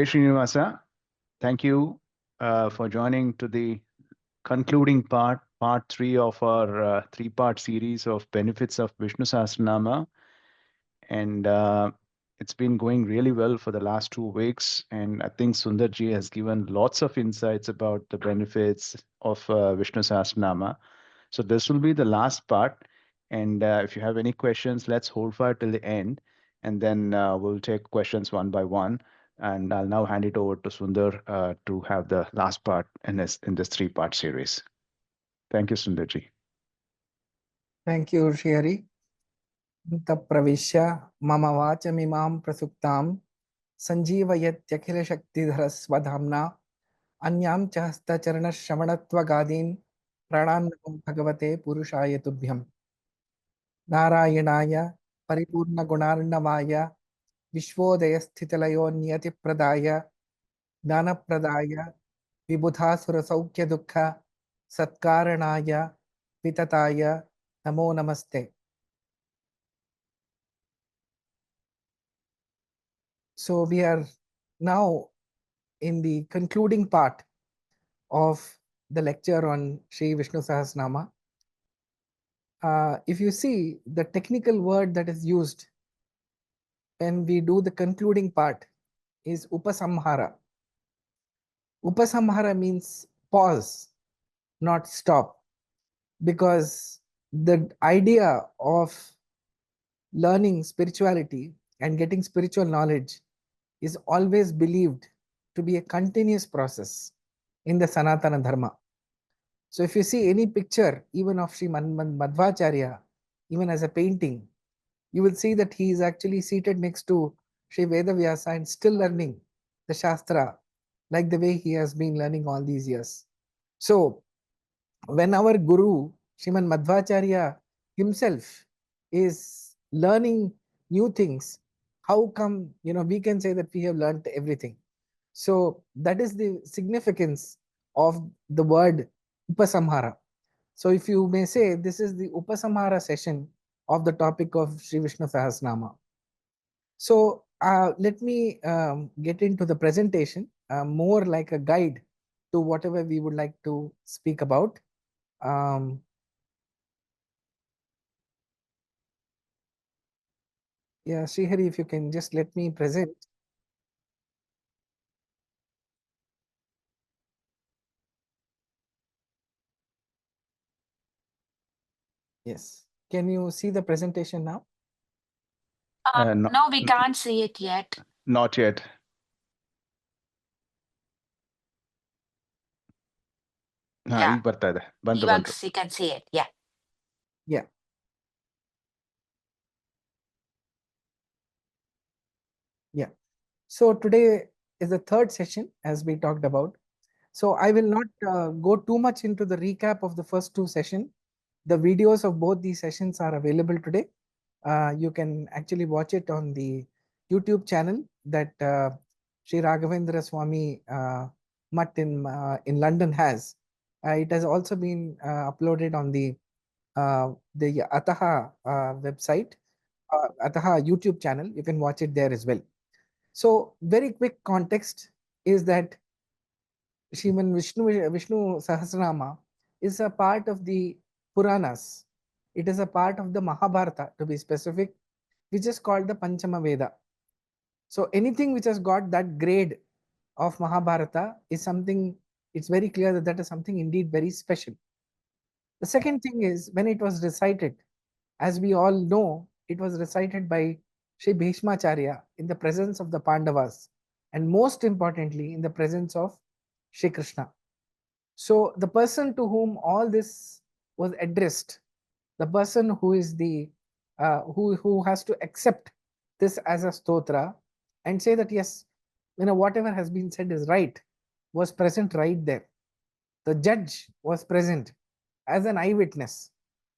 Srinivasa. Thank you for joining to the concluding part three of our three-part series of benefits of Vishnusahasranama. And it's been going really well for the last 2 weeks. And I think Sundarji has given lots of insights about the benefits of Vishnusahasranama. So this will be the last part. And if you have any questions, let's hold fire till the end. And then we'll take questions one by one. And I'll now hand it over to Sundar to have the last part in this three-part series. Thank you, Sundarji. Thank you, Shrihari. Pravisya mama vachamimam prasuktam sanjeevayatyakila shaktidhara swadhamna anyam cha hasta charana shravanatva gadin pranam bhagavate purushaya tubhyam Narayanaya paripurna gunarnavaya vishvodaya sthitalayo niyati pradaya Dana pradaya vibudhasura saukya dukkha satkaranaya vitataya namo namaste. So we are now in the concluding part of the lecture on Sri Vishnusahasranama. If you see the technical word that is used when we do the concluding part is upasamhara. Upasamhara means pause, not stop, because the idea of learning spirituality and getting spiritual knowledge is always believed to be a continuous process in the Sanatana Dharma. So if you see any picture, even of Sri Madhwacharya, even as a painting, you will see that he is actually seated next to Sri Vedavyasa and still learning the Shastra, like the way he has been learning all these years. So when our Guru, Sriman Madhwacharya himself, is learning new things, how come, we can say that we have learned everything? So that is the significance of the word Upasamhara. So if you may say, this is the Upasamhara session of the topic of Sri Vishnusahasranama. So let me get into the presentation, more like a guide to whatever we would like to speak about. Yeah, Srihari, if you can just let me present. Yes. Can you see the presentation now? No, we can't see it yet. Not yet. Yeah. ಈಗ ಬರ್ತಾ ಇದೆ. ಬಂತು. You can see it. Yeah. Yeah. Yeah. So today is the third session, as we talked about. So I will not go too much into the recap of the first two sessions. The videos of both these sessions are available today. You can actually watch it on the YouTube channel that Sri Raghavendra Swamy Mutt in London has. It has also been uploaded on the Ataha website, Ataha YouTube channel. You can watch it there as well. So very quick context is that Sriman Vishnusahasranama is a part of the Puranas. It is a part of the Mahabharata, to be specific, which is called the Panchama Veda. So anything which has got that grade of Mahabharata is something, it's very clear that that is something indeed very special. The second thing is, when it was recited, as we all know, it was recited by Sri Bhishmacharya in the presence of the Pandavas, and most importantly, in the presence of Sri Krishna. So the person to whom all this was addressed, the person who is the who has to accept this as a stotra and say that yes, whatever has been said is right, was present right there. The judge was present as an eyewitness.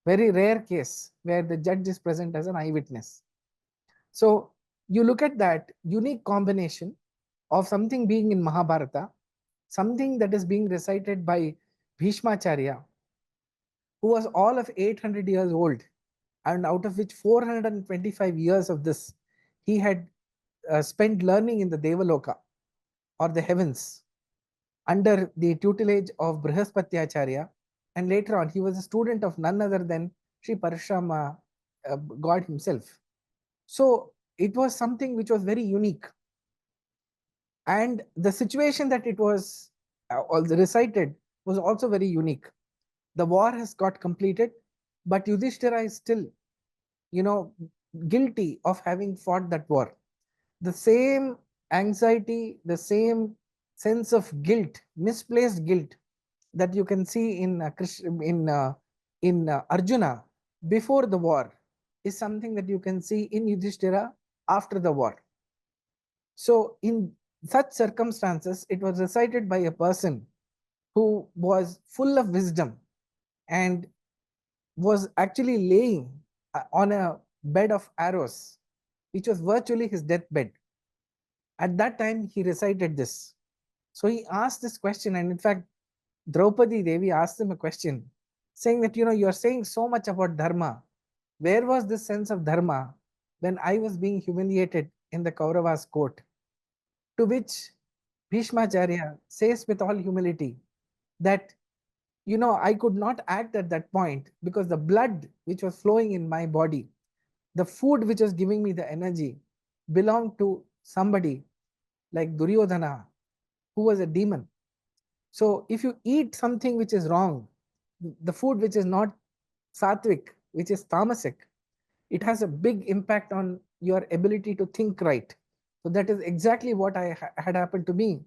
Very rare case where the judge is present as an eyewitness. So you look at that unique combination of something being in Mahabharata, something that is being recited by Bhishmacharya, who was all of 800 years old, and out of which 425 years of this he had spent learning in the Devaloka. or the heavens under the tutelage of Brihaspatiacharya, and later on he was a student of none other than Sri Parashurama, God himself. So it was something which was very unique, and the situation that it was recited was also very unique. The war has got completed, but Yudhishthira is still, you know, guilty of having fought that war. The same anxiety, the same sense of guilt, misplaced guilt, that you can see in Arjuna before the war, is something that you can see in Yudhishthira after the war. So in such circumstances, it was recited by a person who was full of wisdom and was actually laying on a bed of arrows, which was virtually his deathbed. At that time, he recited this. So he asked this question, and in fact, Draupadi Devi asked him a question, saying that, you are saying so much about dharma. Where was this sense of dharma when I was being humiliated in the Kauravas court? To which Bhishmacharya says with all humility that, I could not act at that point because the blood which was flowing in my body, the food which was giving me the energy, belonged to somebody like Duryodhana, who was a demon. So if you eat something which is wrong, the food which is not sattvic, which is tamasic, it has a big impact on your ability to think right. So that is exactly what had happened to me.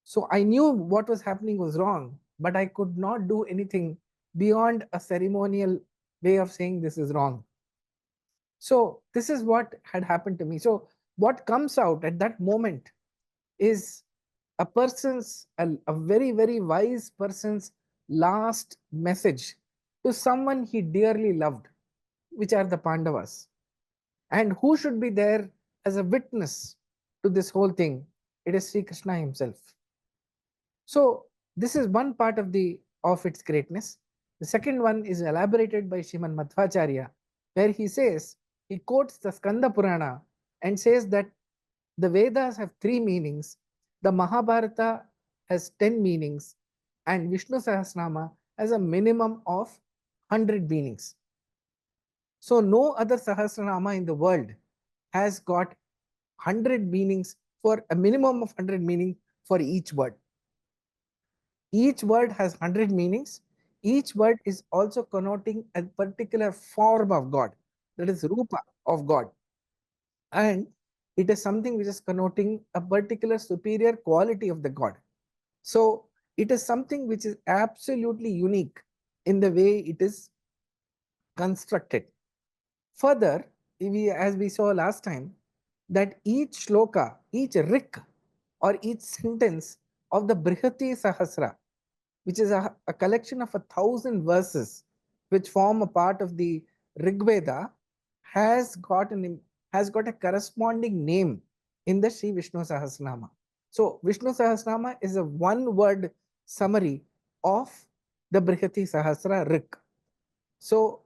So I knew what was happening was wrong, but I could not do anything beyond a ceremonial way of saying this is wrong. So this is what had happened to me. So what comes out at that moment is a very, very wise person's last message to someone he dearly loved, which are the Pandavas. And who should be there as a witness to this whole thing? It is Sri Krishna himself. So this is one part of its greatness. The second one is elaborated by Sriman Madhwacharya, where he quotes the Skanda Purana and says that the Vedas have 3 meanings, the Mahabharata has 10 meanings, and Vishnusahasranama has a minimum of 100 meanings. So no other Sahasranama in the world has got 100 meanings, for a minimum of 100 meanings for each word. Each word has 100 meanings. Each word is also connoting a particular form of God, that is Rupa of God. And it is something which is connoting a particular superior quality of the God. So it is something which is absolutely unique in the way it is constructed. Further, as we saw last time, that each shloka, each rik or each sentence of the Brihati Sahasra, which is a collection of 1,000 verses which form a part of the Rig Veda, has got a corresponding name in the Sri Vishnusahasranama. So Vishnu Sahasranama is a one-word summary of the Brihati Sahasra Rik. So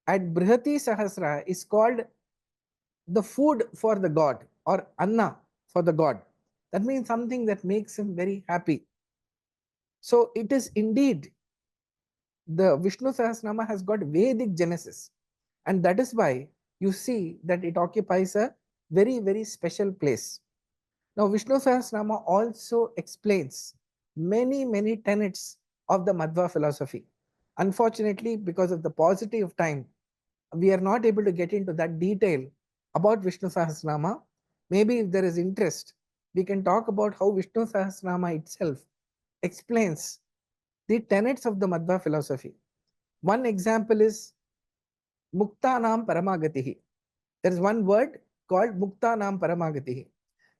at Brihati Sahasra is called the food for the god, or Anna for the god. That means something that makes him very happy. So it is indeed, the Vishnu Sahasranama has got Vedic genesis, and that is why you see that it occupies a very, very special place. Now Vishnu Sahasranama also explains many, many tenets of the Madhva philosophy. Unfortunately, because of the paucity of time, we are not able to get into that detail about Vishnu Sahasranama. Maybe if there is interest, we can talk about how Vishnu Sahasranama itself explains the tenets of the Madhva philosophy. One example is Muktanam Paramagatihi. There is one word called Muktanam Paramagatihi.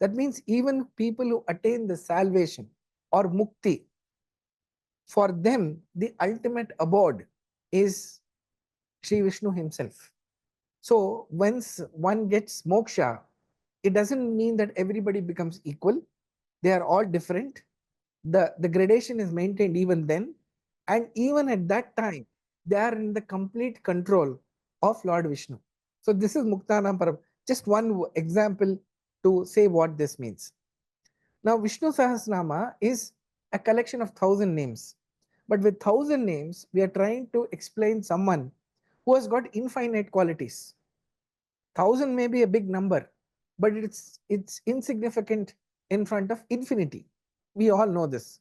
That means even people who attain the salvation or mukti, for them the ultimate abode is Sri Vishnu himself. So once one gets moksha, it doesn't mean that everybody becomes equal. They are all different. The gradation is maintained even then, and even at that time they are in the complete control of Lord Vishnu. So this is Muktanam Param. Just one example to say what this means. Now, Vishnu Sahasranama is a collection of 1,000 names. But with 1,000 names, we are trying to explain someone who has got infinite qualities. 1,000 may be a big number, but it's insignificant in front of infinity. We all know this.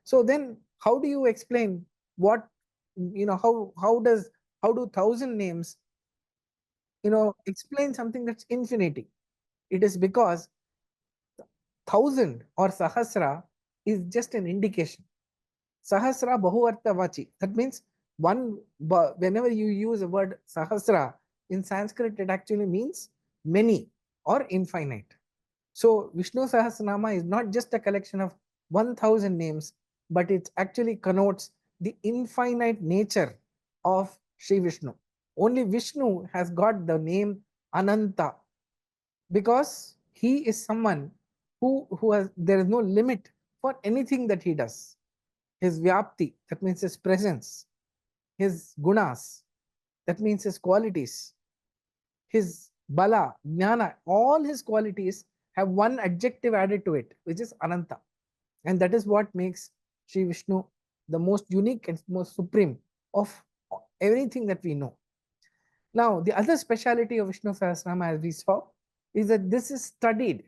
So then, how do you explain what, how do 1,000 names explain something that's infinity? It is because 1,000 or sahasra is just an indication. Sahasra bahuartha. That means whenever you use the word sahasra in Sanskrit, it actually means many or infinite. So Vishnu Sahasranama is not just a collection of 1,000 names, but it actually connotes the infinite nature of Sri Vishnu. Only Vishnu has got the name Ananta, because he is someone who has, there is no limit for anything that he does. His vyapti, that means his presence, his gunas, that means his qualities, his bala, jnana, all his qualities have one adjective added to it, which is Ananta. And that is what makes Sri Vishnu the most unique and most supreme of everything that we know. Now, the other speciality of Vishnu Sahasranama, as we saw, is that this is studied.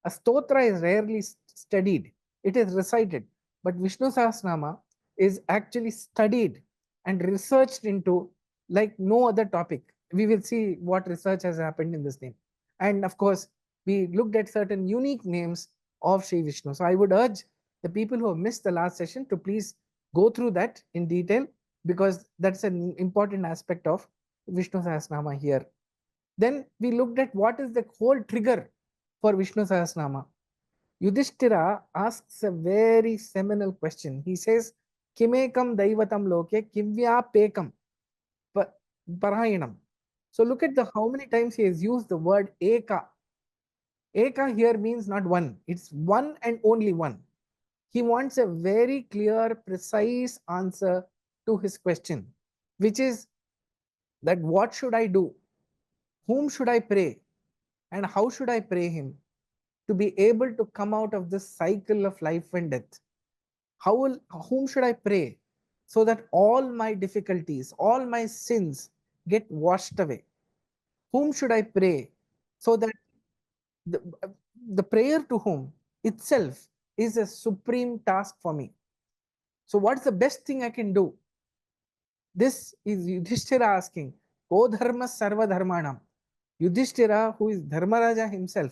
A stotra is rarely studied, it is recited. But Vishnu Sahasranama is actually studied and researched into like no other topic. We will see what research has happened in this name. And of course, we looked at certain unique names of Sri Vishnu. So I would urge the people who have missed the last session to please go through that in detail, because that's an important aspect of Vishnu Sahasranama here. Then we looked at what is the whole trigger for Vishnu Sahasranama. Yudhishthira asks a very seminal question. He says, Kimekam Daivatam Loke Kimvya Pekam Parayanam. So look at the how many times he has used the word Eka. Eka here means not one, it's one and only one. He wants a very clear, precise answer to his question, which is that what should I do? Whom should I pray? And how should I pray him to be able to come out of this cycle of life and death? Whom should I pray so that all my difficulties, all my sins get washed away? Whom should I pray so that the, the prayer to whom itself is a supreme task for me? So, what's the best thing I can do? This is Yudhishthira asking, Ko dharma sarva dharmanam. Yudhishthira, who is Dharmaraja himself,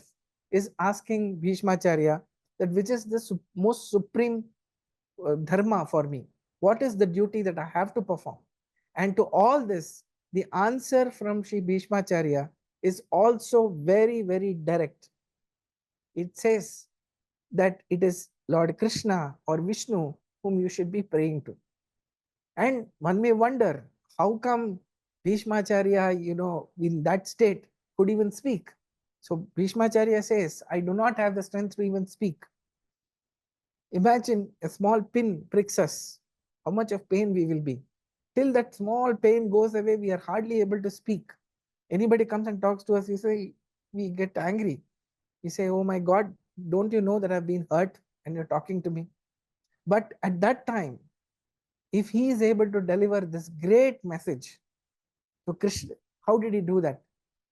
is asking Bhishmacharya that which is the most supreme dharma for me? What is the duty that I have to perform? And to all this, the answer from Sri Bhishmacharya is also very, very direct. It says that it is Lord Krishna or Vishnu whom you should be praying to. And one may wonder, how come Bhishmacharya, in that state could even speak? So Bhishmacharya says, I do not have the strength to even speak. Imagine a small pin pricks us, how much of pain we will be. Till that small pain goes away, we are hardly able to speak. Anybody comes and talks to us, we get angry. We say, oh my God, don't you know that I've been hurt and you're talking to me? But at that time, if he is able to deliver this great message to Krishna, how did he do that?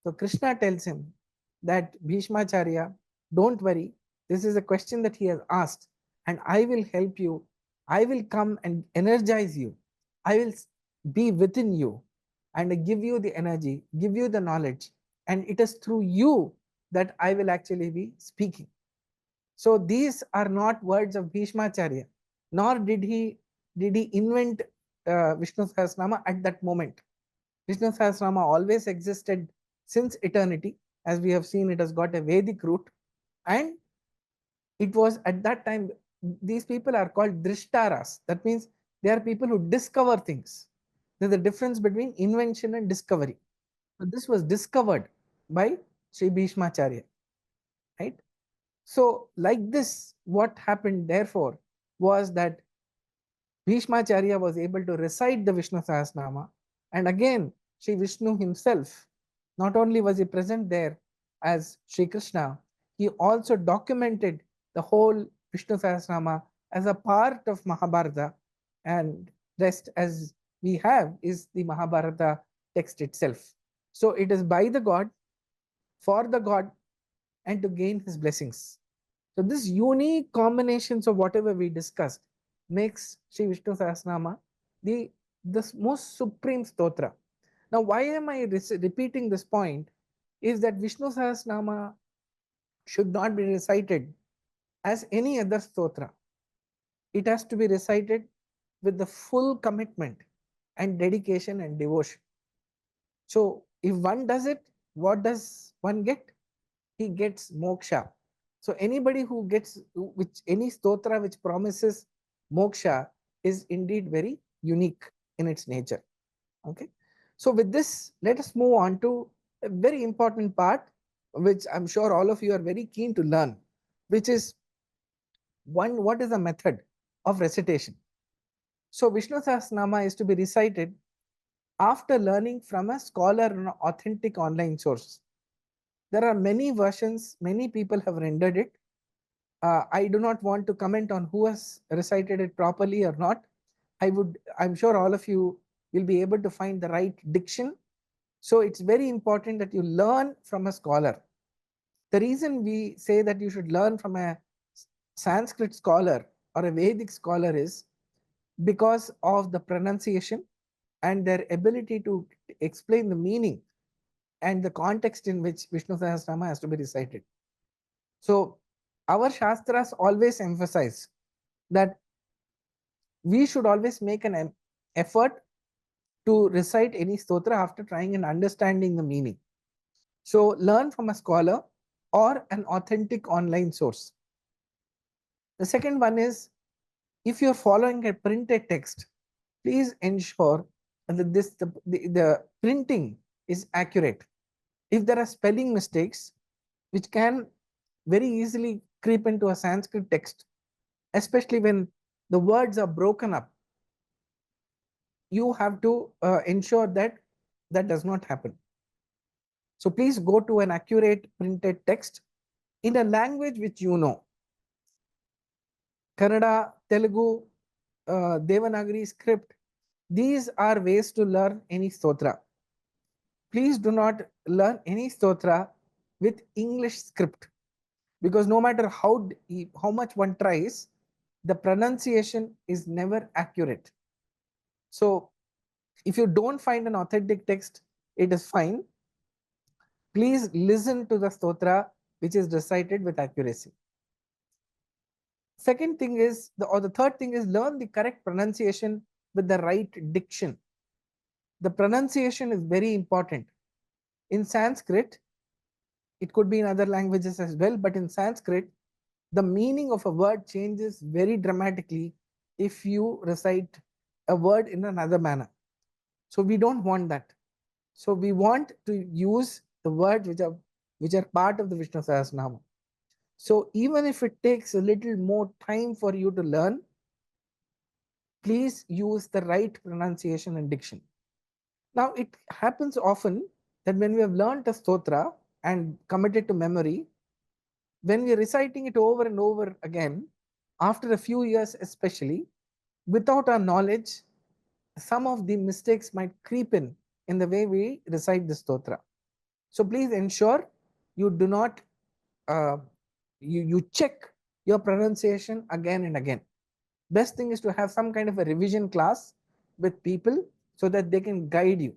So Krishna tells him that Bhishmacharya, don't worry, this is a question that he has asked, and I will help you. I will come and energize you. I will be within you and give you the energy, give you the knowledge, and it is through you that I will actually be speaking. So these are not words of Bhishmacharya, nor did he invent Vishnu Sahasranama at that moment. Vishnu Sahasranama always existed since eternity. As we have seen, it has got a Vedic root, and it was at that time, these people are called Drishtaras. That means they are people who discover things. There's a difference between invention and discovery. So this was discovered by Sri Bhishmacharya, right? So like this, what happened therefore was that Bhishmacharya was able to recite the Vishnu Sahasranama, and again Sri Vishnu himself, not only was he present there as Sri Krishna, he also documented the whole Vishnu Sahasranama as a part of Mahabharata, and rest as we have is the Mahabharata text itself. So it is by the God, for the God, and to gain his blessings. So this unique combinations of whatever we discussed makes Sri Vishnu Sahasranama the most supreme stotra. Now, why am I repeating this point? Is that Vishnu Sahasranama should not be recited as any other stotra. It has to be recited with the full commitment and dedication and devotion. So, if one does it, what does one get? He gets moksha. So anybody who gets which any stotra which promises moksha is indeed very unique in its nature. Okay. So with this, let us move on to a very important part, which I'm sure all of you are very keen to learn, which is one, what is the method of recitation? So Vishnu Sahasranama is to be recited after learning from a scholar and authentic online source. There are many versions, many people have rendered it. I do not want to comment on who has recited it properly or not. I'm sure all of you will be able to find the right diction. So it's very important that you learn from a scholar. The reason we say that you should learn from a Sanskrit scholar or a Vedic scholar is because of the pronunciation and their ability to explain the meaning and the context in which Vishnu Sahasranama has to be recited. So our Shastras always emphasize that we should always make an effort to recite any stotra after trying and understanding the meaning. So learn from a scholar or an authentic online source. The second one is, if you're following a printed text, please ensure that the printing is accurate. If there are spelling mistakes, which can very easily creep into a Sanskrit text, especially when the words are broken up, you have to ensure that that does not happen. So please go to an accurate printed text in a language which you know. Kannada, Telugu, Devanagari script. These are ways to learn any stotra. Please do not learn any stotra with English script, because no matter how much one tries, the pronunciation is never accurate. So if you don't find an authentic text, it is fine. Please listen to the stotra which is recited with accuracy. Second thing is, the third thing is, learn the correct pronunciation with the right diction. The pronunciation is very important. In Sanskrit, it could be in other languages as well, but in Sanskrit, the meaning of a word changes very dramatically if you recite a word in another manner. So we don't want that. So we want to use the words which are part of the Vishnu Sahasranama. So even if it takes a little more time for you to learn, please use the right pronunciation and diction. Now it happens often that when we have learned a stotra and committed to memory, when we are reciting it over and over again, after a few years especially, without our knowledge, some of the mistakes might creep in the way we recite the stotra. So please ensure you do not, you check your pronunciation again and again. Best thing is to have some kind of a revision class with people so that they can guide you.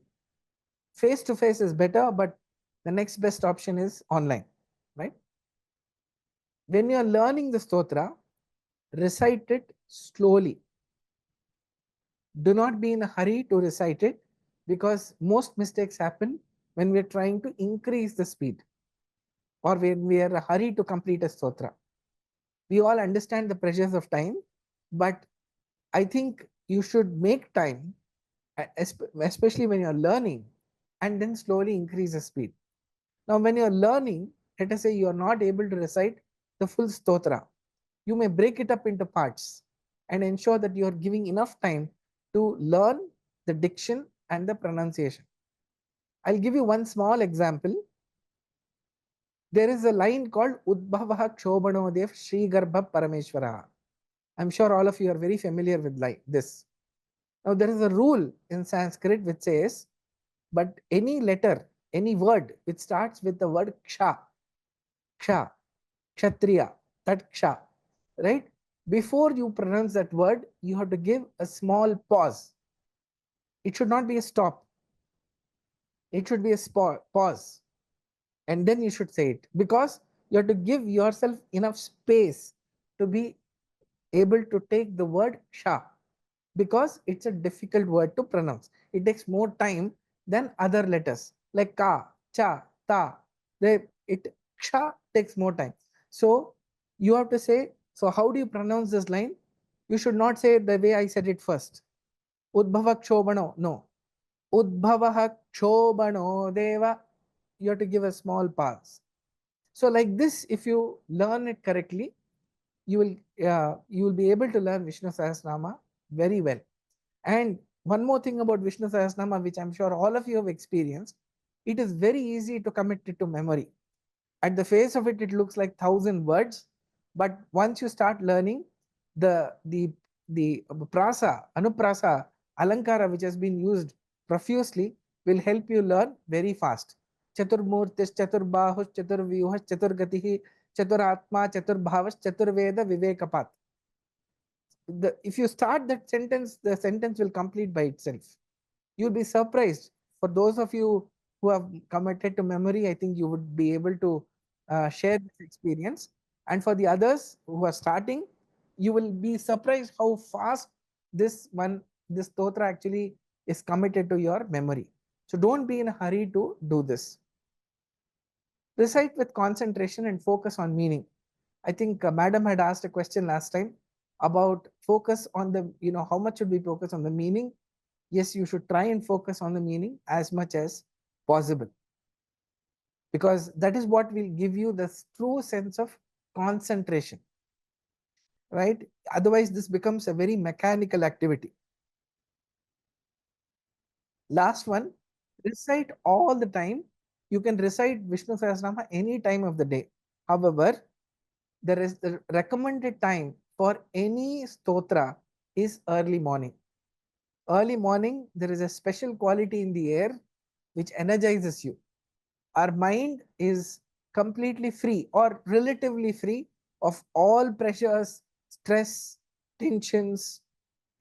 Face to face is better, but the next best option is online, right? When you are learning the stotra, recite it slowly. Do not be in a hurry to recite it, because most mistakes happen when we are trying to increase the speed or when we are in a hurry to complete a stotra. We all understand the pressures of time, but I think you should make time, especially when you're learning, and then slowly increase the speed. Now, when you're learning, let us say you're not able to recite the full stotra, you may break it up into parts and ensure that you're giving enough time to learn the diction and the pronunciation. I'll give you one small example. There is a line called Udbhavaha Kshobanodev Sri Garbha Parameshwara. I'm sure all of you are very familiar with this. Now, there is a rule in Sanskrit which says, but any letter, any word which starts with the word ksha, ksha, kshatriya, that ksha, right? Before you pronounce that word, you have to give a small pause. It should not be a stop. It should be a pause. And then you should say it, because you have to give yourself enough space to be able to take the word ksha, because it's a difficult word to pronounce. It takes more time than other letters like ka, cha, ta. It ksha takes more time. So you have to say, so how do you pronounce this line? You should not say it the way I said it first. Udbhava kshobano. No. Udbhava kshobano deva. You have to give a small pause. So like this, if you learn it correctly, you will be able to learn Vishnu Sahasranama very well. And one more thing about Vishnu Sahasranama, which I'm sure all of you have experienced, it is very easy to commit it to memory. At the face of it, it looks like 1,000 words, but once you start learning the the the prasa, anuprasa, alankara, which has been used profusely, will help you learn very fast. Chaturmurtis, chaturbahus, chaturvyuhas, chaturgatihi, chaturatma, chaturbhavas, chaturveda, vivekapat. If you start that sentence, the sentence will complete by itself. You'll be surprised. For those of you who have committed to memory, I think you would be able to share this experience. And for the others who are starting, you will be surprised how fast this stotra actually is committed to your memory. So don't be in a hurry to do this. Recite with concentration and focus on meaning. I think Madam had asked a question last time about focus on the, how much should we focus on the meaning? Yes, you should try and focus on the meaning as much as possible, because that is what will give you the true sense of concentration, right? Otherwise, this becomes a very mechanical activity. Last one, recite all the time. You can recite Vishnu Sahasranama any time of the day. However, the recommended time for any stotra is early morning. Early morning, there is a special quality in the air which energizes you. Our mind is completely free or relatively free of all pressures, stress, tensions,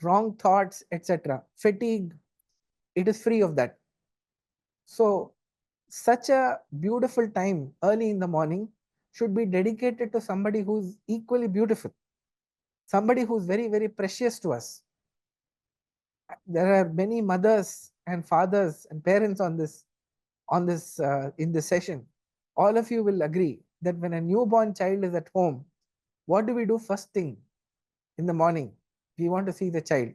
wrong thoughts, etc. Fatigue, it is free of that. So, such a beautiful time early in the morning should be dedicated to somebody who's equally beautiful, somebody who's very, very precious to us. There are many mothers and fathers and parents in this session. All of you will agree that when a newborn child is at home, what do we do first thing in the morning? We want to see the child.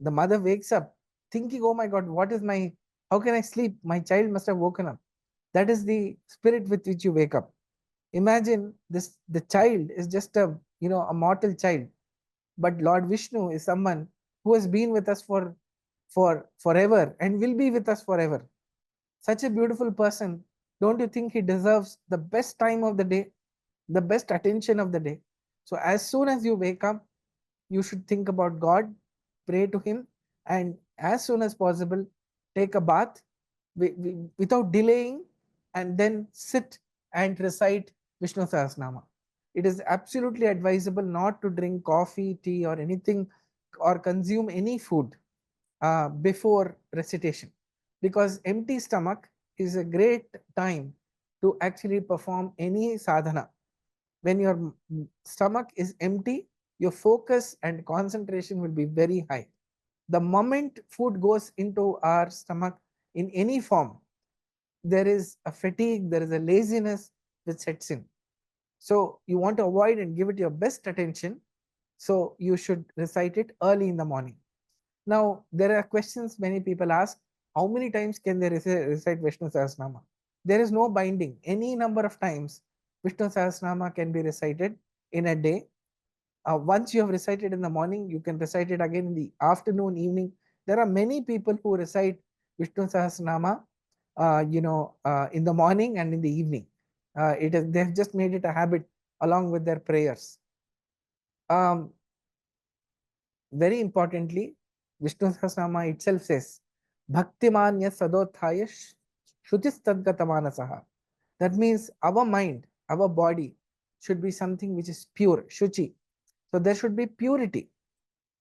The mother wakes up thinking, oh my God, how can I sleep? My child must have woken up. That is the spirit with which you wake up. Imagine the child is just a mortal child, but Lord Vishnu is someone who has been with us for forever and will be with us forever. Such a beautiful person. Don't you think he deserves the best time of the day, the best attention of the day? So as soon as you wake up, you should think about God, pray to him, and as soon as possible, take a bath without delaying, and then sit and recite Vishnu Sahasranama. It is absolutely advisable not to drink coffee, tea, or anything, or consume any food before recitation, because empty stomach is a great time to actually perform any sadhana. When your stomach is empty, your focus and concentration will be very high. The moment food goes into our stomach in any form, there is a fatigue, there is a laziness which sets in. So you want to avoid and give it your best attention. So you should recite it early in the morning. Now, there are questions many people ask, how many times can they recite Vishnu Sahasranama? There is no binding. Any number of times Vishnu Sahasranama can be recited in a day. Once you have recited in the morning, you can recite it again in the afternoon, evening. There are many people who recite Vishnu Sahasranama, in the morning and in the evening. They have just made it a habit along with their prayers. Um, very importantly, Vishnu Sahasranama itself says, Bhaktimanya Sadothaya Shutistadgatamanasaha. That means our mind, our body should be something which is pure, Shuchi. So there should be purity.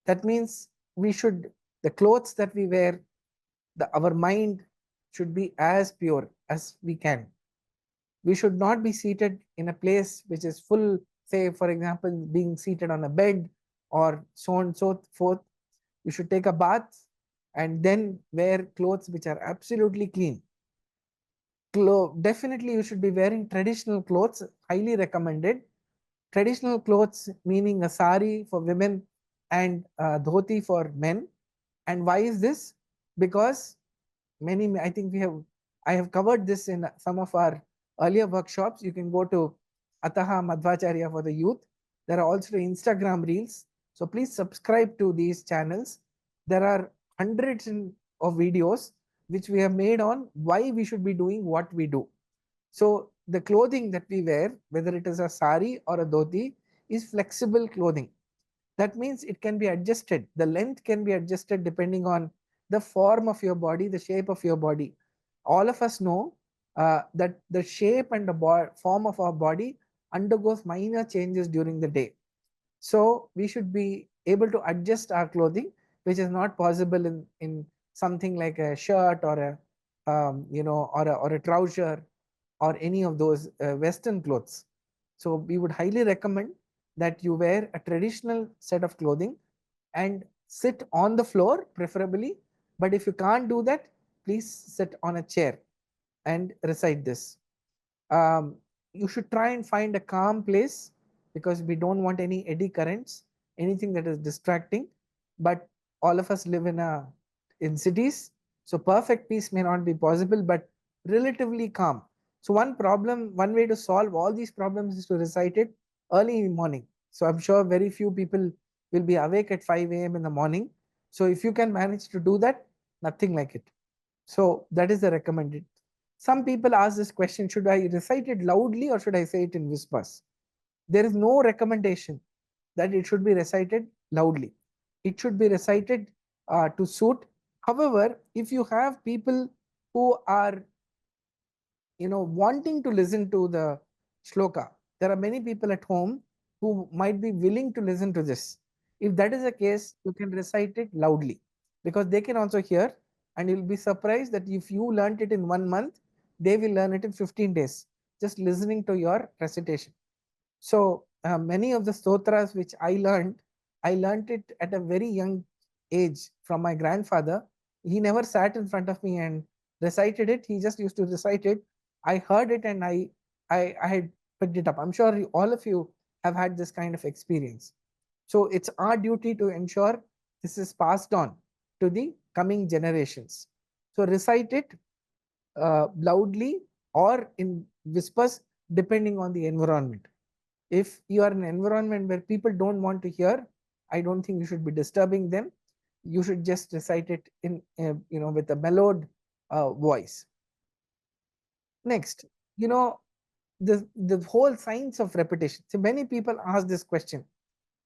That means we should, the clothes that we wear, our mind should be as pure as we can. We should not be seated in a place which is full, say, for example, being seated on a bed or so on and so forth. You should take a bath and then wear clothes which are absolutely clean. Definitely, you should be wearing traditional clothes, highly recommended. Traditional clothes meaning a sari for women and dhoti for men. And why is this? Because I think I have covered this in some of our earlier workshops. You can go to Ataha Madhwacharya for the youth. There are also Instagram reels. So please subscribe to these channels. There are hundreds of videos which we have made on why we should be doing what we do. So the clothing that we wear, whether it is a sari or a dhoti, is flexible clothing. That means it can be adjusted. The length can be adjusted depending on the form of your body, the shape of your body. All of us know that the shape and the form of our body undergoes minor changes during the day. So we should be able to adjust our clothing, which is not possible in something like a shirt or a trouser or any of those Western clothes. So we would highly recommend that you wear a traditional set of clothing and sit on the floor preferably. But if you can't do that, please sit on a chair and recite this. um, you should try and find a calm place because we don't want any eddy currents, anything that is distracting. But all of us live in cities, so perfect peace may not be possible, but relatively calm. So one way to solve all these problems is to recite it early in the morning. So I'm sure very few people will be awake at 5 a.m. in the morning. So if you can manage to do that, nothing like it. So that is the recommended. Some people ask this question, should I recite it loudly or should I say it in whispers? There is no recommendation that it should be recited loudly. It should be recited to suit. However, if you have people who are wanting to listen to the shloka, there are many people at home who might be willing to listen to this. If that is the case, you can recite it loudly because they can also hear, and you'll be surprised that if you learnt it in 1 month, they will learn it in 15 days just listening to your recitation. So many of the stotras which I learned it at a very young age from my grandfather. He never sat in front of me and recited it. He just used to recite it. I heard it and I had picked it up. I'm sure all of you have had this kind of experience. So it's our duty to ensure this is passed on to the coming generations. So recite it loudly or in whispers depending on the environment. If you are in an environment where people don't want to hear, I don't think you should be disturbing them. You should just recite it in with a mellowed voice. Next, you know the whole science of repetition. So many people ask this question,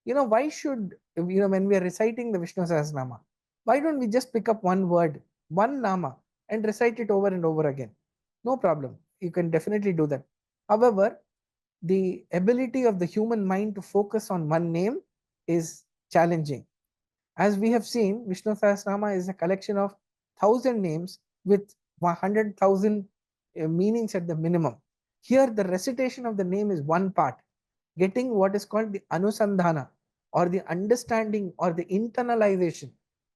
why should, when we are reciting the Vishnu Sahasranama, why don't we just pick up one word, one nama, and recite it over and over again? No problem, you can definitely do that. However, the ability of the human mind to focus on one name is challenging. As we have seen, Vishnu Sahasranama is a collection of 1,000 names with 100,000 meanings at the minimum. Here, the recitation of the name is one part. Getting what is called the anusandhana or the understanding or the internalization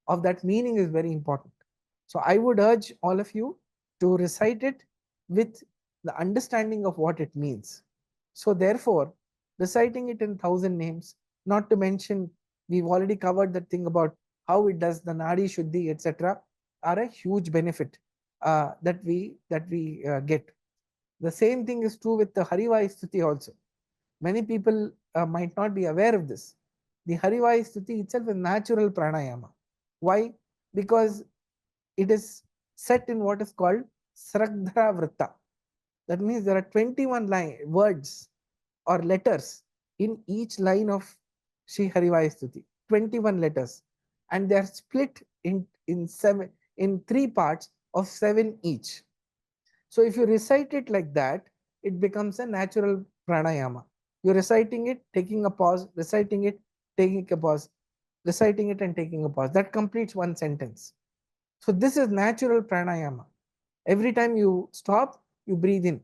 of that meaning is very important. So I would urge all of you to recite it with the understanding of what it means. So therefore, reciting it in 1,000 names, not to mention we've already covered that thing about how it does the nadi shuddhi, etc., are a huge benefit that we get. The same thing is true with the Harivai Stuti also. Many people might not be aware of this. The Harivai Stuti itself is natural pranayama. Why? Because it is set in what is called Sraddha Vritta. That means there are 21 words or letters in each line of Sri Harivaya Stuti. 21 letters, and they are split in 3 parts of 7 each. So if you recite it like that, it becomes a natural pranayama. You're reciting it, taking a pause, reciting it, taking a pause, reciting it and taking a pause. That completes one sentence. So this is natural pranayama. Every time you stop, you breathe in.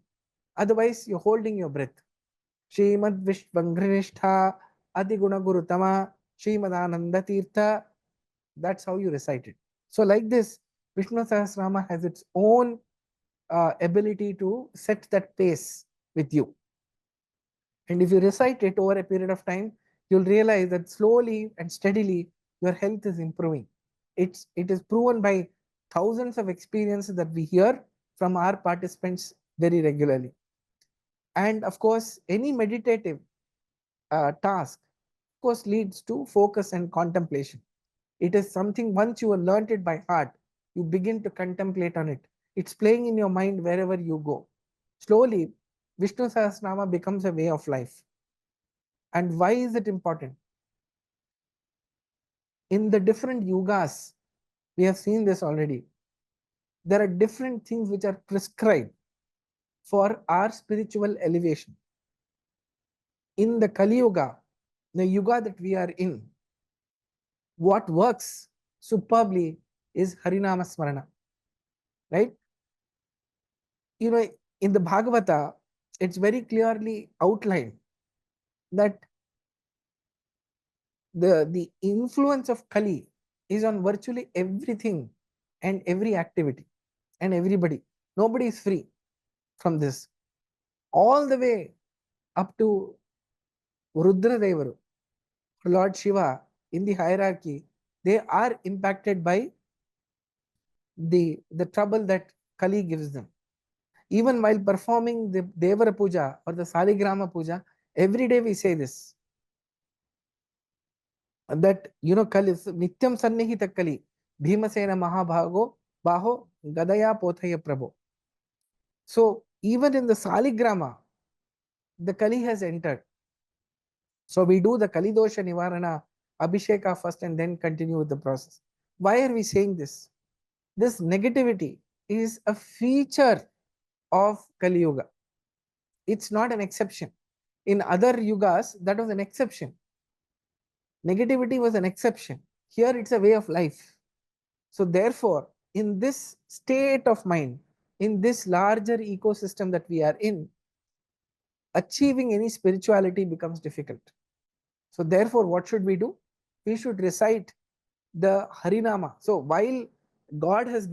Otherwise, you're holding your breath. Srimad Vishvangrinishta Adiguna Gurutama Srimadananda Tirtha. That's how you recite it. So like this, Vishnusahasranama has its own ability to set that pace with you. And if you recite it over a period of time, you'll realize that slowly and steadily your health is improving. It is proven by thousands of experiences that we hear from our participants very regularly. And of course, any meditative task, of course, leads to focus and contemplation. It is something once you have learnt it by heart, you begin to contemplate on it. It's playing in your mind wherever you go. Slowly, Vishnu Sahasranama becomes a way of life. And why is it important? In the different yugas, we have seen this already. There are different things which are prescribed for our spiritual elevation. In the Kali Yuga, the yuga that we are in, what works superbly is Harinama Smarana, right? You know, in the Bhagavata, it's very clearly outlined that the influence of Kali is on virtually everything and every activity and everybody. Nobody is free from this. All the way up to Rudra Devaru, Lord Shiva, in the hierarchy, they are impacted by the trouble that Kali gives them. Even while performing the Devara Puja or the Saligrama Puja, every day we say this, that Kali Nityam Sannihita Kali, Bhimasena Mahabhago, Baho, Gadaya Pothaya Prabho. So even in the Saligrama, the Kali has entered. So we do the Kali Dosha Nivarana Abhisheka first and then continue with the process. Why are we saying this? This negativity is a feature of Kali Yuga. It's not an exception. In other yugas, that was an exception. Negativity was an exception. Here it's a way of life. So therefore, in this state of mind, in this larger ecosystem that we are in, achieving any spirituality becomes difficult. So therefore, what should we do? We should recite the Harinama. So while God has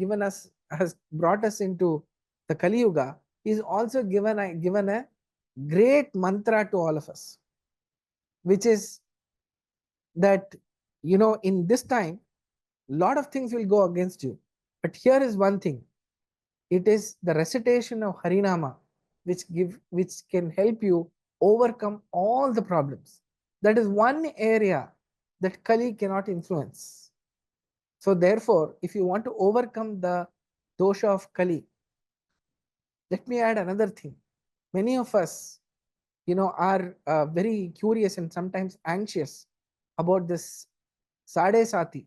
brought us into the Kali Yuga, He's also given a great mantra to all of us, which is that, in this time, a lot of things will go against you. But here is one thing. It is the recitation of Harinama which can help you overcome all the problems. That is one area that Kali cannot influence. So therefore, if you want to overcome the dosha of Kali, let me add another thing. Many of us, are very curious and sometimes anxious about this Sade Sati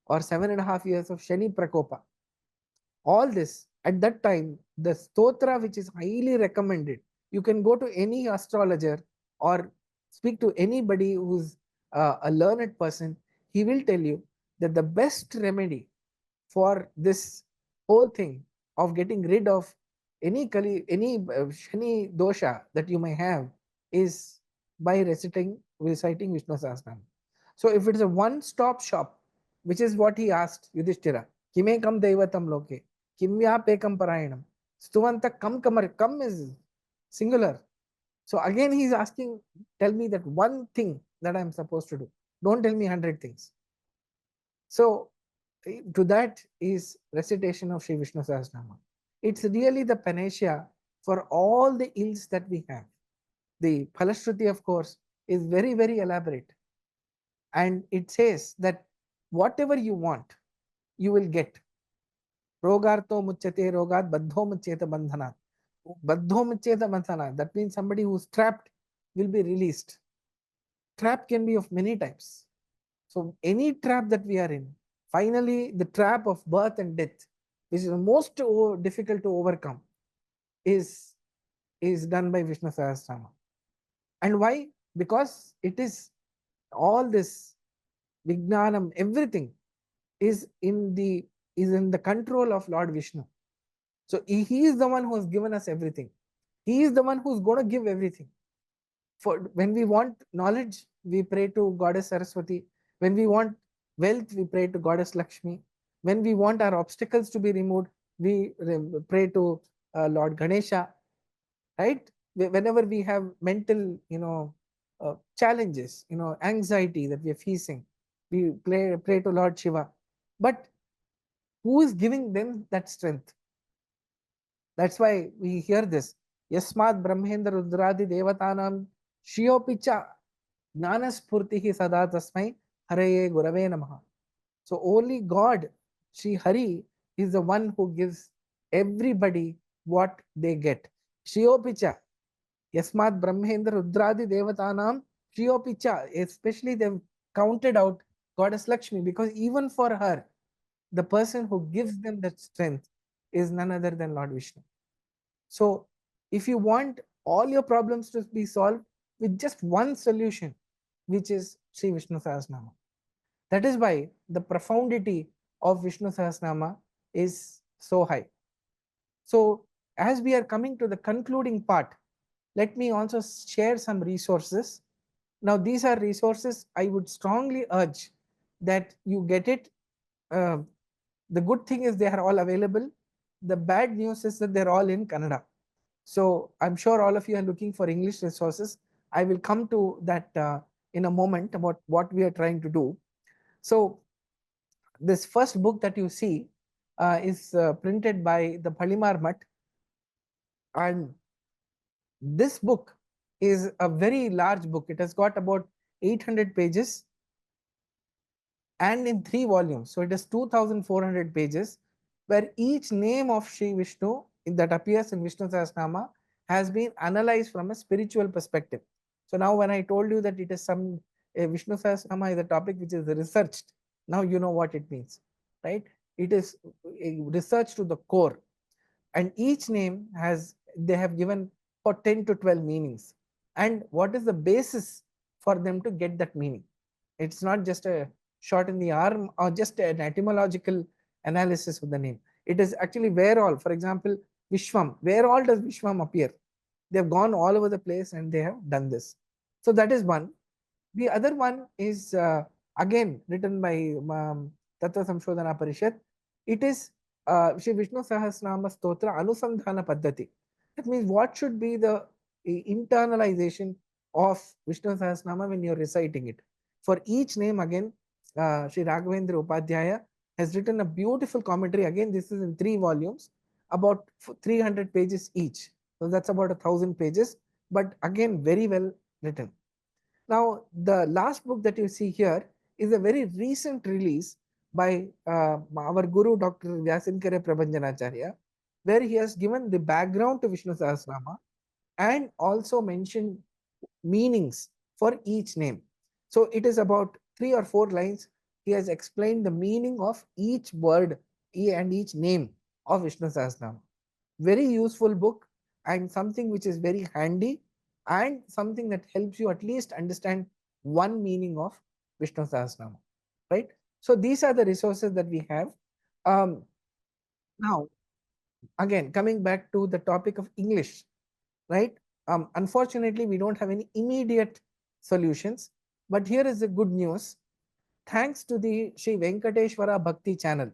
or 7.5 years of Shani Prakopa. All this, at that time, the stotra which is highly recommended, you can go to any astrologer or speak to anybody who's a learned person, he will tell you that the best remedy for this whole thing of getting rid of any Shani dosha that you may have is by reciting Vishnu Sahasranama. So if it's a one-stop shop, which is what he asked Yudhishthira, Kime kam daivatam loke, kimya pekam parayanam, stuvanta kam kamar, kam is singular. So again he is asking, tell me that one thing that I am supposed to do. Don't tell me 100 things. So to that is recitation of Sri Vishnu Sahasranama. It's really the panacea for all the ills that we have. The Phalashruti, of course, is very, very elaborate. And it says that whatever you want, you will get. Rogarto muchyate rogat baddho muchyate bandhanat. Baddhomacheta Mathana, that means somebody who's trapped will be released. Trap can be of many types. So any trap that we are in, finally the trap of birth and death, which is the most difficult to overcome, is done by Vishnu Sahasranama. And why? Because it is all this Vijnanam, everything is in the control of Lord Vishnu. So he is the one who has given us everything. He is the one who's going to give everything. For when we want knowledge, we pray to Goddess Saraswati. When we want wealth, we pray to Goddess Lakshmi. When we want our obstacles to be removed, we pray to Lord Ganesha. Right? Whenever we have mental, challenges, anxiety that we are facing, we pray to Lord Shiva. But who is giving them that strength? That's why we hear this. Yasmat Brahmendra Rudradi Devatanam Shiopicha Jnanaspurtihi Sada Tasmai Haraye Gurave Namaha. So only God, Sri Hari, is the one who gives everybody what they get. Shiopicha Yasmat Brahmendra Rudradi Devatanam Shiopicha, especially they've counted out Goddess Lakshmi, because even for her, the person who gives them that strength is none other than Lord Vishnu. So if you want all your problems to be solved with just one solution, which is Sri Vishnu Sahasranama. That is why the profundity of Vishnu Sahasranama is so high. So as we are coming to the concluding part, let me also share some resources. Now these are resources I would strongly urge that you get it. The good thing is they are all available. The bad news is that they're all in Kannada. So I'm sure all of you are looking for English resources. I will come to that in a moment about what we are trying to do. So this first book that you see is printed by the Palimar Mutt, and this book is a very large book. It has got about 800 pages and in 3 volumes. So it is 2400 pages, where each name of Sri Vishnu that appears in Vishnu Sahasranama has been analyzed from a spiritual perspective. So now when I told you that it is Vishnu Sahasranama is a topic which is researched, now you know what it means, right? It is a research to the core, and each name they have given for 10 to 12 meanings, and what is the basis for them to get that meaning. It's not just a shot in the arm or just an etymological analysis of the name. It is actually where all, for example, Vishwam, where all does Vishwam appear? They have gone all over the place and they have done this. So that is one. The other one is again written by Tattva Samshodhana Parishad. It is Shri Vishnu Sahasranama Stotra Anusandhana Paddhati. That means what should be the internalization of Vishnu Sahasranama when you're reciting it. For each name, again, Shri Raghavendra Upadhyaya has written a beautiful commentary. Again, this is in 3 volumes, about 300 pages each. So that's about 1000 pages, but again, very well written. Now, the last book that you see here is a very recent release by our Guru, Dr. Vyasinkara Prabhanjanacharya, where he has given the background to Vishnu Sahasrama and also mentioned meanings for each name. So it is about 3 or 4 lines. He has explained the meaning of each word and each name of Vishnu Sahasrama. Very useful book and something which is very handy and something that helps you at least understand one meaning of Vishnu Sahasrama, right? So these are the resources that we have. Now, again, coming back to the topic of English, right? Unfortunately, we don't have any immediate solutions, but here is the good news. Thanks to the Sri Venkateshwara Bhakti channel,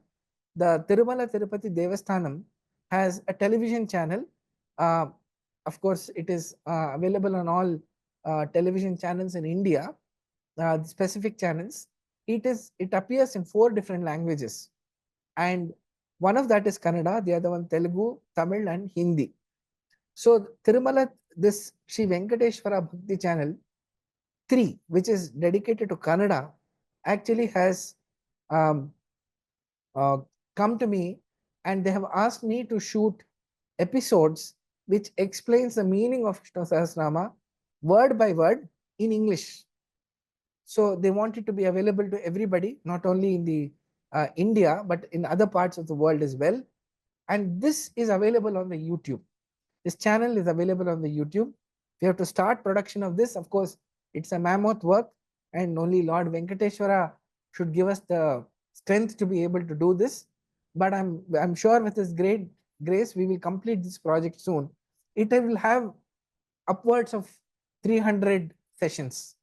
the Tirumala Tirupati Devasthanam has a television channel. Uh, of course, it is available on all television channels in India, the specific channels. It appears in 4 different languages, and one of that is Kannada, the other one Telugu, Tamil, and Hindi. So Tirumala, this Sri Venkateshwara Bhakti channel 3, which is dedicated to Kannada, actually has um, uh, come to me and they have asked me to shoot episodes which explains the meaning of Vishnusahasranama word by word in English. So they want it to be available to everybody, not only in the India, but in other parts of the world as well. And this is available on the YouTube. This channel is available on the YouTube. We have to start production of this. Of course, it's a mammoth work, and only Lord Venkateshwara should give us the strength to be able to do this. But I'm sure with His great grace, we will complete this project soon. It will have upwards of 300 sessions.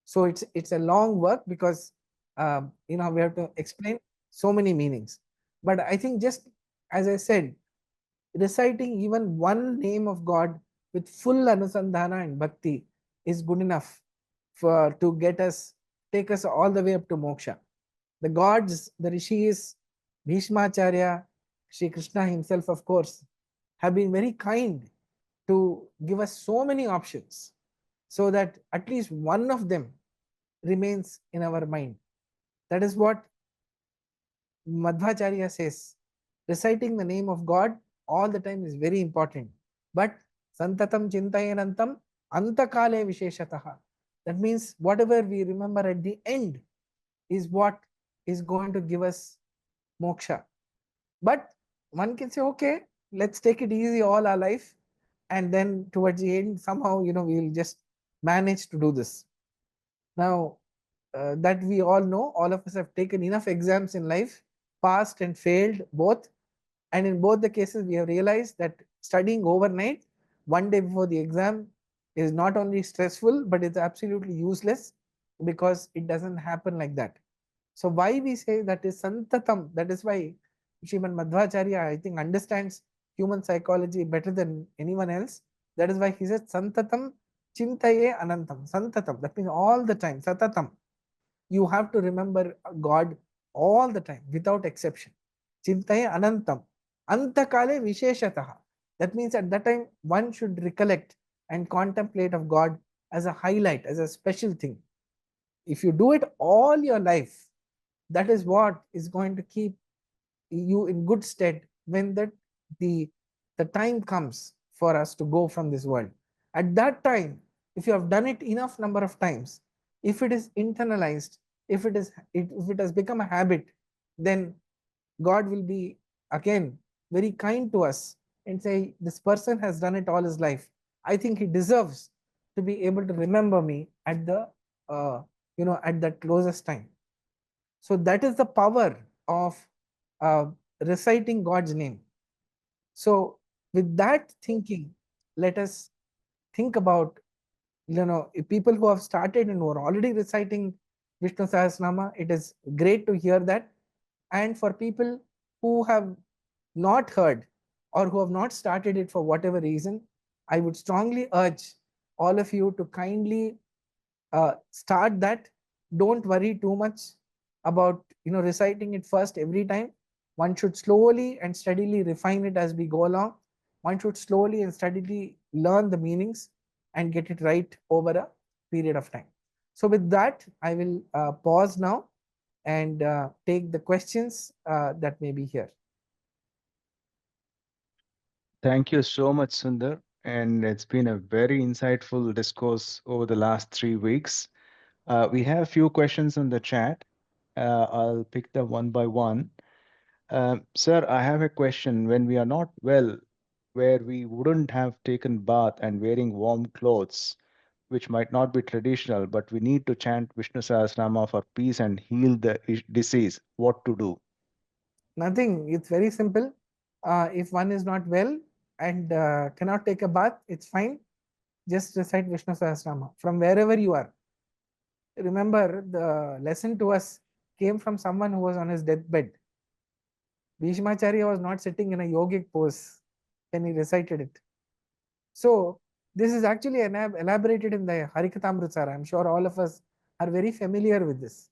So it's a long work because we have to explain so many meanings. But I think, just as I said, reciting even one name of God with full anusandhana and bhakti is good enough to take us all the way up to moksha. The gods, the rishis, Bhishmacharya, Sri Krishna himself, of course, have been very kind to give us so many options so that at least one of them remains in our mind. That is what Madhwacharya says. Reciting the name of God all the time is very important. But santatam chintayanantam antakale visheshataha. That means whatever we remember at the end is what is going to give us moksha. But one can say, okay, let's take it easy all our life, and then towards the end, somehow, we will just manage to do this. Now, that we all know, all of us have taken enough exams in life, passed and failed both. And in both the cases, we have realized that studying overnight, one day before the exam, is not only stressful, but it's absolutely useless because it doesn't happen like that. So why we say that is santatam, that is why Sriman Madhwacharya, I think, understands human psychology better than anyone else. That is why he says santatam chintaye anantam. Santatam, that means all the time, satatam. You have to remember God all the time without exception. Chintaye anantam. Antakale visheshataha. That means at that time one should recollect and contemplate of God as a highlight, as a special thing. If you do it all your life, that is what is going to keep you in good stead when the the time comes for us to go from this world. At that time, if you have done it enough number of times, if it is internalized, if it has become a habit, then God will be again very kind to us and say, this person has done it all his life. I think he deserves to be able to remember me at the at that closest time. So that is the power of uh, reciting God's name. So with that thinking, let us think about people who have started and who are already reciting Vishnu Sahasranama. It is great to hear that. And for people who have not heard or who have not started it for whatever reason, I would strongly urge all of you to kindly start that. Don't worry too much about reciting it first every time. One should slowly and steadily refine it as we go along. One should slowly and steadily learn the meanings and get it right over a period of time. So with that, I will pause now and take the questions that may be here. Thank you so much, Sundar. And it's been a very insightful discourse over the last 3 weeks. We have a few questions in the chat. I'll pick them one by one. Sir, I have a question. When we are not well, where we wouldn't have taken bath and wearing warm clothes, which might not be traditional, but we need to chant Vishnu Sahasranama for peace and heal the disease, what to do? Nothing. It's very simple. If one is not well and cannot take a bath, it's fine. Just recite Vishnu Sahasranama from wherever you are. Remember, the lesson to us came from someone who was on his deathbed. Bhishmacharya was not sitting in a yogic pose when he recited it. So, this is actually elaborated in the Harikatamritsara. I'm sure all of us are very familiar with this.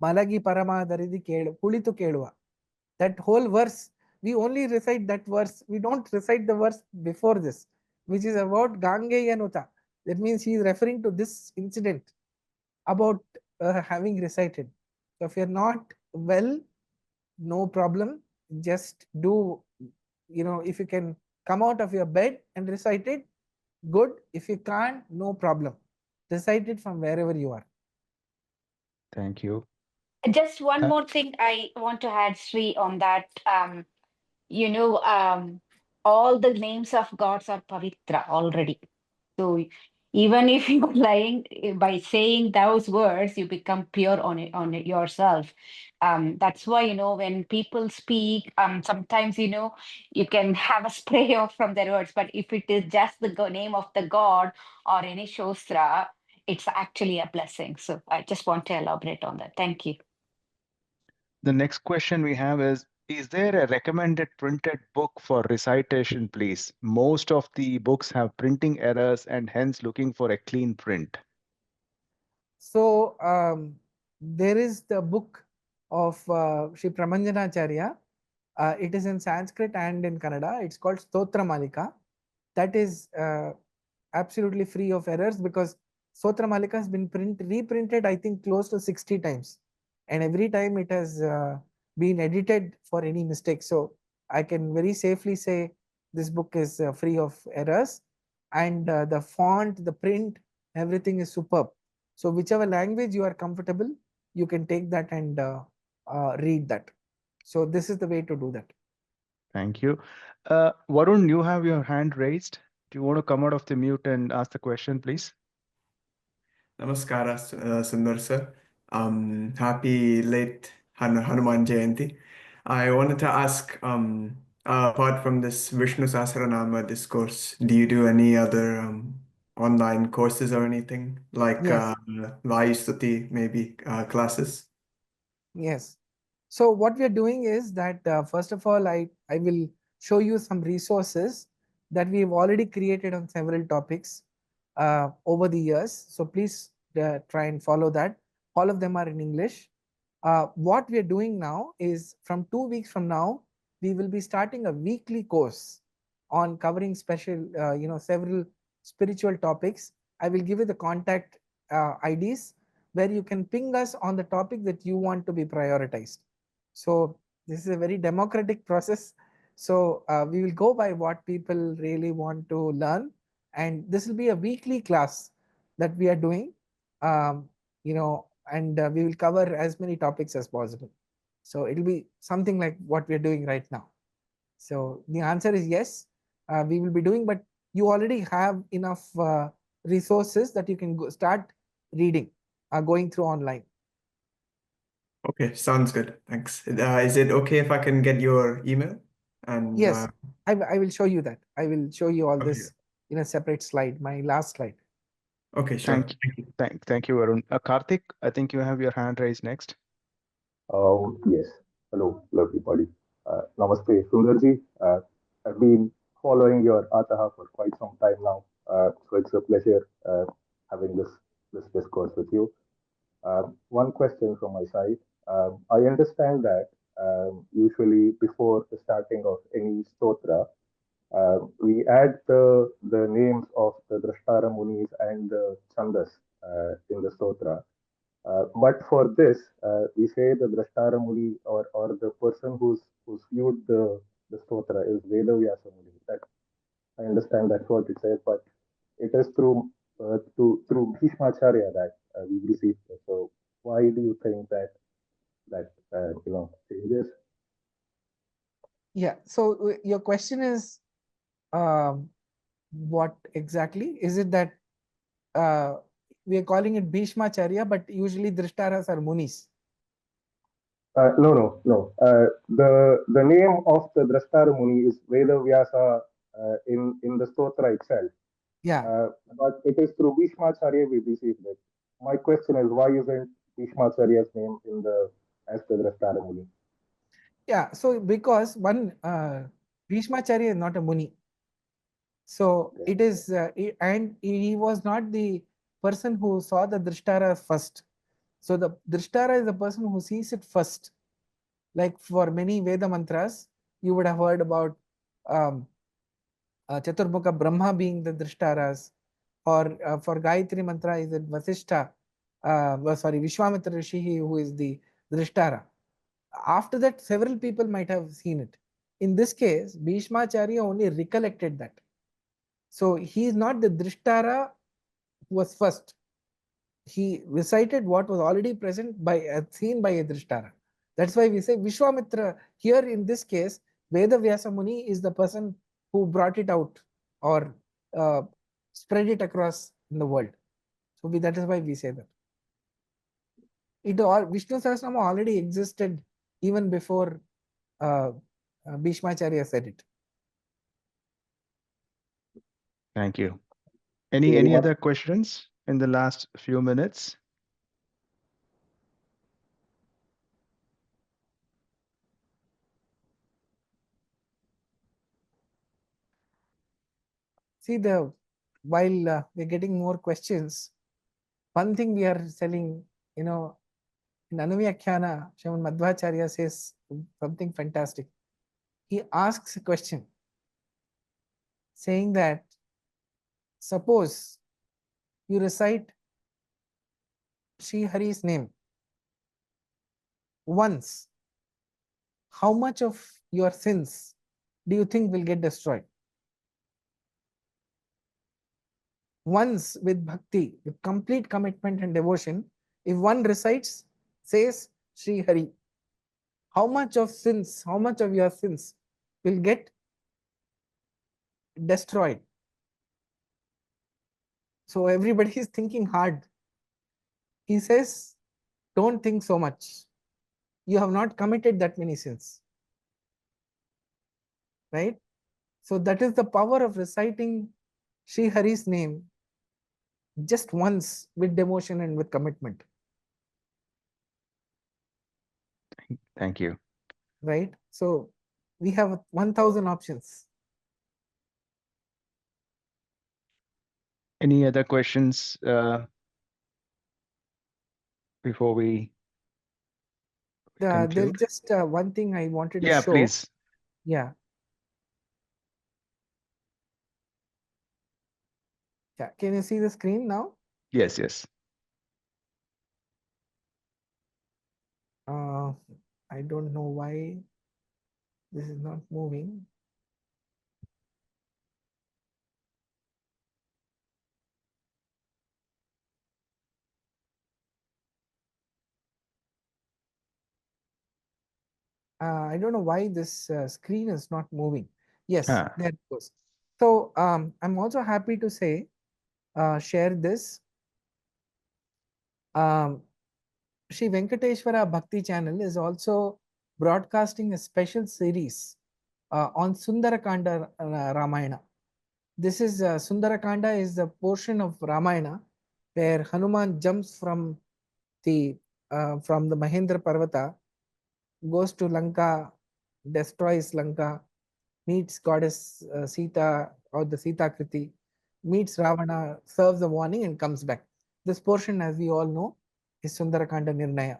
Malagi Parama Daridi Pulitu Keduva. That whole verse, we only recite that verse. We don't recite the verse before this, which is about Gangeya Nuta. That means he is referring to this incident about having recited. So if you're not well, no problem. Just do, if you can come out of your bed and recite it, good. If you can't, no problem. Recite it from wherever you are. Thank you. Just one Uh, more thing I want to add, Sri, on that. You know, all the names of gods are pavitra already. So even if you're lying, by saying those words, you become pure on it yourself. That's why, when people speak, sometimes, you can have a spray off from their words, but if it is just the name of the god or any shostra, it's actually a blessing. So I just want to elaborate on that. Thank you. the next question we have is there a recommended printed book for recitation, please? Most of the books have printing errors and hence looking for a clean print. So there is the book of Sri Pramanjanacharya. It is in Sanskrit and in Kannada. It's called Stotra Malika. That is absolutely free of errors because Stotra Malika has been reprinted, I think, close to 60 times. And every time it has been edited for any mistake. So I can very safely say this book is free of errors. And the font, the print, everything is superb. So whichever language you are comfortable, you can take that and read that. So this is the way to do that. Thank you. Varun, you have your hand raised. Do you want to come out of the mute and ask the question, please? Namaskara, Sundar sir. Happy late Hanuman Jayanti. I wanted to ask, apart from this Vishnusahasranama discourse, do you do any other online courses or anything like Yes. Vayustuti, maybe classes? Yes. So what we are doing is that first of all, I will show you some resources that we have already created on several topics over the years. So please try and follow that. All of them are in English. What we are doing now is from 2 weeks from now, we will be starting a weekly course on covering several spiritual topics. I will give you the contact IDs where you can ping us on the topic that you want to be prioritized. So this is a very democratic process. So we will go by what people really want to learn. And this will be a weekly class that we are doing, um, and we will cover as many topics as possible. So it'll be something like what we're doing right now. So the answer is yes, we will be doing, but you already have enough resources that you can start reading, going through online. Okay, sounds good. Thanks. Is it okay if I can get your email? And Yes, I will show you that. I will show you all okay. this in a separate slide, my last slide. Okay, sure. Thank you. Thank you, Varun. Karthik, I think you have your hand raised next. Yes. Hello, everybody. Namaste, Sundarji. I've been following your Ataha for quite some time now, so it's a pleasure having this discourse with you. One question from my side. I understand that usually before the starting of any stotra, we add the names of the Drashtara Munis and the Chandas in the stotra. But for this, we say the Drashtara Muni or the person who's viewed the stotra is Veda Vyasa Muni. That I understand that's what it says, but it is through Bhishmacharya that we receive this. So why do you think that changes? Yeah. So your question is, what exactly is it that we are calling it Bhishmacharya, but usually Drishtaras are Munis? No. The name of the Drashtara Muni is Veda Vyasa in the stotra itself. Yeah. But it is through Bhishmacharya we receive it. My question is, why isn't Bhishmacharya's name in the as the Drashtara Muni? Yeah. So because one, Bhishmacharya is not a Muni. So Okay. it is, and he was not the person who saw the Drishtara first. So the Drishtara is the person who sees it first. Like for many Veda mantras, you would have heard about um, Chaturmukha Brahma being the Drishtaras, or for Gayatri mantra is it Vasishtha, Vishwamitra Rishi who is the Drishtara. After that, several people might have seen it. In this case, Bhishmacharya only recollected that. So he is not the Drishtara who was first. He recited what was already present by seen by a Drishtara. That's why we say Vishwamitra. Here in this case, Veda Vyasa Muni is the person who brought it out or spread it across in the world. So that is why we say that. Vishnu Sahasranama already existed even before Bhishmacharya said it. Thank you. Thank you very Any much. other questions in the last few minutes? See, while we're getting more questions, one thing we are selling, in Anuvyakhana, Sriman Madhwacharya says something fantastic. He asks a question saying that, suppose you recite Sri Hari's name once, how much of your sins do you think will get destroyed? Once with bhakti, with complete commitment and devotion, if one recites, says Sri Hari, how much of sins, how much of your sins will get destroyed? So everybody is thinking hard. He says, don't think so much. You have not committed that many sins. Right? So that is the power of reciting Sri Hari's name just once with devotion and with commitment. Thank you. Right? So we have 1000 options. Any other questions before we There's conclude? just one thing I wanted to Yeah, show. please. Yeah. Yeah. Can you see the screen now? Yes, yes. I don't know why this is not moving. I don't know why this screen is not moving. Yes, Ah, there it goes. So I'm also happy to say, share this. Sri Venkateshwara Bhakti channel is also broadcasting a special series on Sundarakanda Ramayana. This is Sundarakanda is the portion of Ramayana where Hanuman jumps the from the Mahendra Parvata, goes to Lanka, destroys Lanka, meets goddess Sita or the Sita Kriti, meets Ravana, serves the warning and comes back. This portion, as we all know, is Sundarakanda Nirnaya.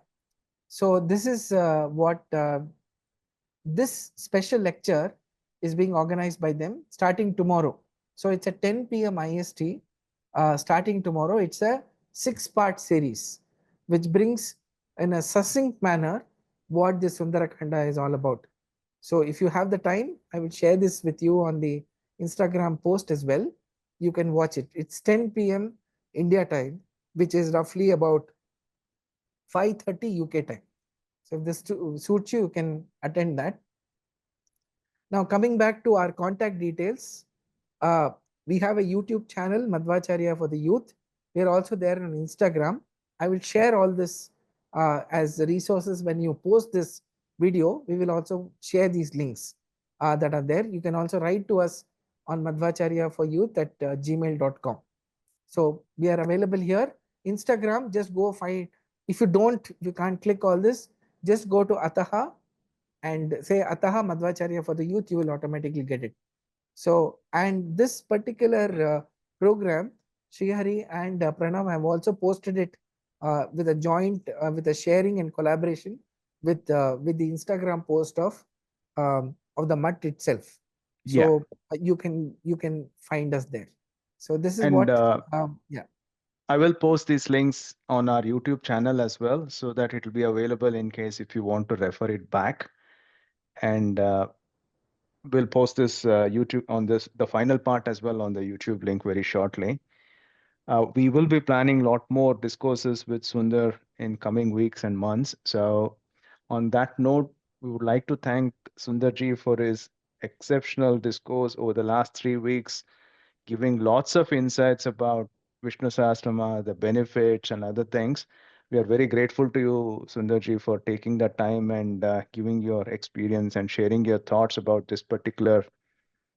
So this is what this special lecture is being organized by them starting tomorrow. So it's at 10 p.m. IST. Starting tomorrow, it's a 6-part series, which brings in a succinct manner what the Sundarakanda is all about. So if you have the time, I will share this with you on the Instagram post as well. You can watch it. It's 10 p.m. India time, which is roughly about 5:30 UK time. So if this suits you, you can attend that. Now coming back to our contact details, we have a YouTube channel, Madhwacharya for the Youth. We are also there on Instagram. I will share all this as resources when you post this video. We will also share these links that are there. You can also write to us on Madhwacharya for Youth at gmail.com. So we are available here. Instagram, just go find. If you can't click all this, just go to Ataha and say Ataha Madhwacharya for the Youth, you will automatically get it. So, and this particular program, Srihari and Pranav have also posted it with a joint, with a sharing and collaboration with the Instagram post of the MUT itself. yeah. So you can find us there. So this is And what, yeah. I will post these links on our YouTube channel as well, so that it will be available in case if you want to refer it back. And we'll post this YouTube on the final part as well on the YouTube link very shortly. We will be planning a lot more discourses with Sundar in coming weeks and months. So on that note, we would like to thank Sundarji for his exceptional discourse over the last 3 weeks, giving lots of insights about Vishnusahasranama, the benefits and other things. We are very grateful to you, Sundarji, for taking the time and giving your experience and sharing your thoughts about this particular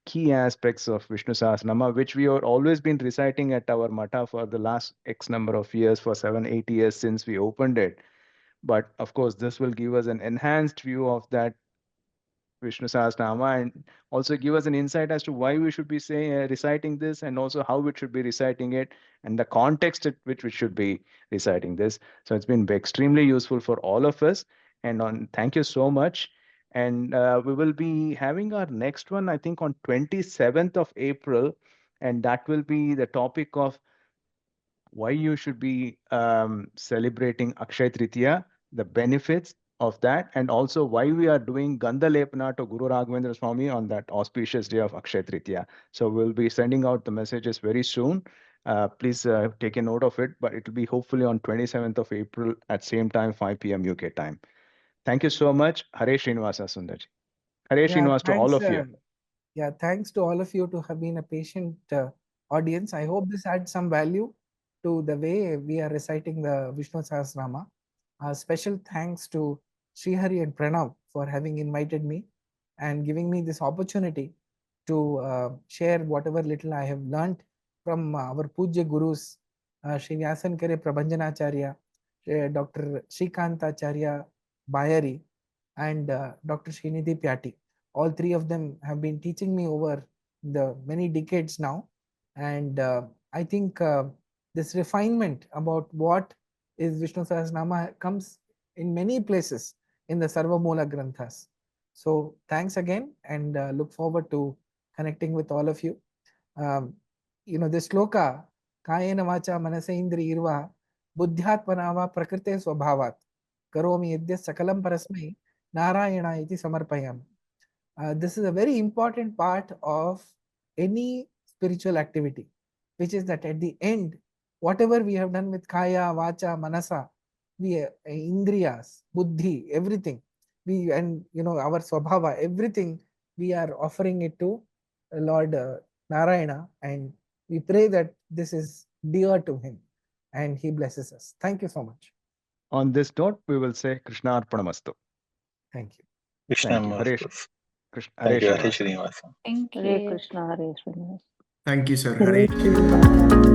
key aspects of Vishnu Sahasranama, which we have always been reciting at our Mata for the last X number of years, for 7, 8 years since we opened it. But of course, this will give us an enhanced view of that Vishnu Sahasranama and also give us an insight as to why we should be saying reciting this and also how we should be reciting it and the context at which we should be reciting this. So it's been extremely useful for all of us. And thank you so much. And we will be having our next one, I think, on 27th of April, and that will be the topic of why you should be celebrating Akshay Tritiya, the benefits of that, and also why we are doing Gandha Lepana to Guru Raghavendra Swamy on that auspicious day of Akshay Tritiya. So we'll be sending out the messages very soon. Please take a note of it, but it will be hopefully on 27th of April at same time, 5 p.m. UK time. Thank you so much. Hare Srinivasa Sundarji. Hare Srinivas to all of you. Yeah, thanks to all of you to have been a patient audience. I hope this adds some value to the way we are reciting the Vishnu Sahasranama. Special thanks to Srihari and Pranav for having invited me and giving me this opportunity to share whatever little I have learnt from our Pujya Gurus, Sri Vyasankare Prabhanjanacharya, Dr. Srikantacharya Bayari, and Dr. Srinidhi Pyati. All three of them have been teaching me over the many decades now. And I think this refinement about what is Vishnu Sahasranama comes in many places in the Sarva Moola Granthas. So thanks again, and look forward to connecting with all of you. This sloka, Kayena Vacha Manasa Indri Irva, Buddhyatmanava Prakrite Swabhavat, Karomi Yadya Sakalam Parasmai, Narayana iti Samarpayam. This is a very important part of any spiritual activity, which is that at the end, whatever we have done with Kaya, Vacha, Manasa, Indriyas, Buddhi, everything, our Swabhava, everything, we are offering it to Lord Narayana, and we pray that this is dear to him and he blesses us. Thank you so much. On this note, we will say Krishna Arpanamastu. Thank you. Thank you. Hare Thank you, Hare Srinivasa. Srinivasa. Thank Hare you. Krishna, Hare Srinivasa. Thank you, sir. Hare Hare Srinivasa.